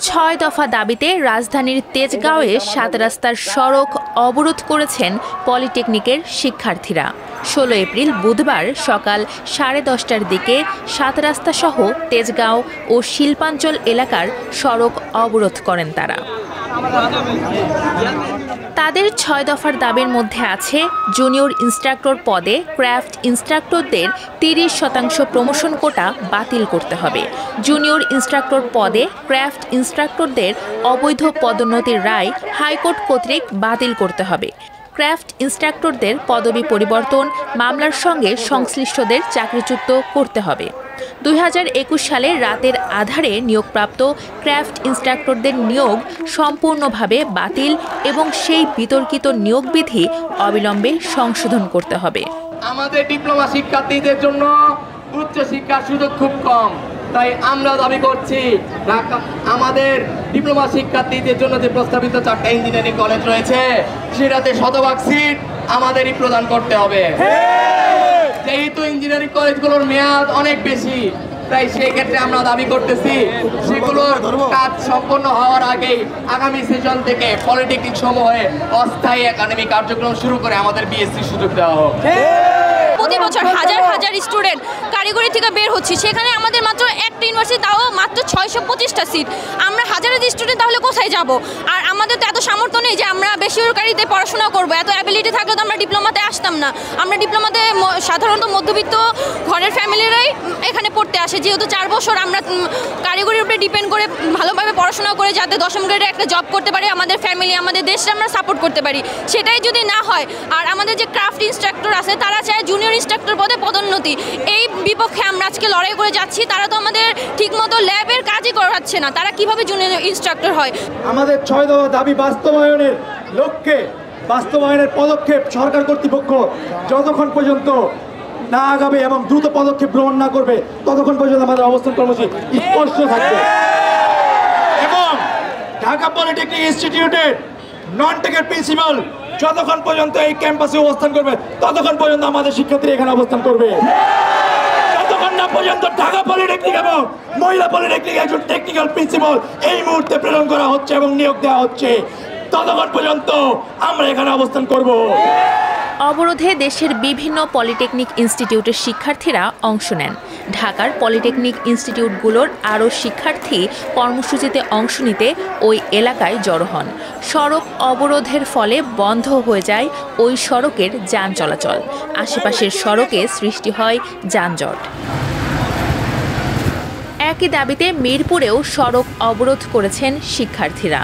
ছয় দফা দাবিতে রাজধানীর তেজগাঁওয়ে ৭ রাস্তার সড়ক অবরোধ করেছেন পলিটেকনিকের শিক্ষার্থীরা। ১৬ এপ্রিল বুধবার সকাল 10:30টার দিকে ৭ রাস্তা সহ তেজগাঁও ও শিল্পাঞ্চল এলাকার সড়ক অবরোধ করেন তারা। তাদের ৬ দফার দাবির মধ্যে আছে জুনিয়র ইনস্ট্রাক্টর পদে ক্রাফট ইনস্ট্রাক্টরদের ৩০% প্রমোশন কোটা বাতিল করতে হবে, জুনিয়র ইনস্ট্রাক্টর পদে ক্রাফট ইনস্ট্রাক্টরদের অবৈধ পদোন্নতির রায় হাইকোর্ট কর্তৃক বাতিল করতে হবে, ক্রাফট ইনস্ট্রাক্টরদের পদবি পরিবর্তন মামলার সঙ্গে সংশ্লিষ্টদের চাকরিচ্যুত করতে হবে। ২০২১ সালে রাতের আধারে নিয়োগপ্রাপ্ত ক্রাফট ইনস্ট্রাক্টরদের নিয়োগ সম্পূর্ণভাবে বাতিল এবং সেই বিতর্কিত নিয়োগ বিধি অবিলম্বে সংশোধন করতে হবে। আমাদের ডিপ্লোমা শিক্ষার্থীদের জন্য উচ্চশিক্ষার সুযোগ খুব কম, তাই আমরা দাবি করছি আমাদের ডিপ্লোমা শিক্ষার্থীদের জন্য যে প্রস্তাবিত 4টা ইঞ্জিনিয়ারিং কলেজ রয়েছে সেটাতে শতভাগ সিট আমাদেরই প্রদান করতে হবে। যেহেতু ইঞ্জিনিয়ারিং কলেজগুলোর মেয়াদ অনেক বেশি, তাই সেই ক্ষেত্রে আমরা দাবি করতেছি সেগুলোর কাজ সম্পন্ন হওয়ার আগেই আগামী সেশন থেকে পলিটেকনিক সমূহে অস্থায়ী একাডেমিক কার্যক্রম শুরু করে আমাদের বিএসসি সুযোগ দেওয়া হোক। প্রতি বছর হাজার হাজার স্টুডেন্ট কারিগরি থেকে বের হচ্ছে, সেখানে আমাদের মাত্র একটা ইউনিভার্সিটি, তাও মাত্র 625টা সিট। আমরা হাজার হাজার স্টুডেন্ট তাহলে কোথায় যাব? আর আমাদের তো এত সামর্থ্য নেই যে আমরা বেসরকারিতে পড়াশোনা করবো। এত অ্যাবিলিটি থাকলে তো আমরা ডিপ্লোমাতে আসতাম না। আমরা ডিপ্লোমাতে সাধারণত মধ্যবিত্ত ঘরের ফ্যামিলিরাই এখানে পড়তে আসে, যেহেতু 4 বছর আমরা কারিগরির উপরে ডিপেন্ড করে ভালোভাবে পড়াশোনা করে যাতে 10ম গ্রেডে একটা জব করতে পারি, আমাদের ফ্যামিলি আমাদের দেশটা আমরা সাপোর্ট করতে পারি, সেটাই যদি না হয়। আর আমাদের যে ক্রাফট ইনস্ট্রাক্টর আছে তারা চায় জুনিয়র ইনস্ট্রাক্টর পদে পদোন্নতি, এই বিপক্ষে আমরা আজকে লড়াই করে যাচ্ছি। তারা তো আমাদের ঠিকমতো ল্যাবের কাজই করাচ্ছে না, তারা কিভাবে জুনিয়র ইনস্ট্রাক্টর হয়? আমাদের 6 দফা দাবি বাস্তবায়নের লক্ষ্যে বাস্তবায়নের পদক্ষেপ সরকার কর্তৃপক্ষ যতক্ষণ পর্যন্ত না আগাবে এবং দ্রুত পদক্ষেপ গ্রহণ না করবে ততক্ষণ পর্যন্ত আমাদের অবস্থান কর্মসূচি স্পষ্ট থাকবে। এবং ঢাকা পলিটেকনিক ইনস্টিটিউটের নন টেকের প্রিন্সিপাল যতক্ষণ পর্যন্ত এই ক্যাম্পাসে অবস্থান করবে ততক্ষণ পর্যন্ত আমাদের শিক্ষার্থীরা এখানে অবস্থান করবে। যতক্ষণ না পর্যন্ত ঢাকা পলিটেকনিক এবং মহিলা পলিটেকনিক একজন টেকনিক্যাল প্রিন্সিপাল এই মুহূর্তে প্রেরণ করা হচ্ছে এবং নিয়োগ দেওয়া হচ্ছে, ততক্ষণ পর্যন্ত আমরা এখানে অবস্থান করব। অবরোধে দেশের বিভিন্ন পলিটেকনিক ইনস্টিটিউটের শিক্ষার্থীরা অংশ নেন। ঢাকার পলিটেকনিক ইনস্টিটিউটগুলোর আরও শিক্ষার্থী কর্মসূচিতে অংশ নিতে ওই এলাকায় জড়ো হন। সড়ক অবরোধের ফলে বন্ধ হয়ে যায় ওই সড়কের যান চলাচল, আশেপাশের সড়কে সৃষ্টি হয় যানজট। একই দাবিতে মিরপুরেও সড়ক অবরোধ করেছেন শিক্ষার্থীরা।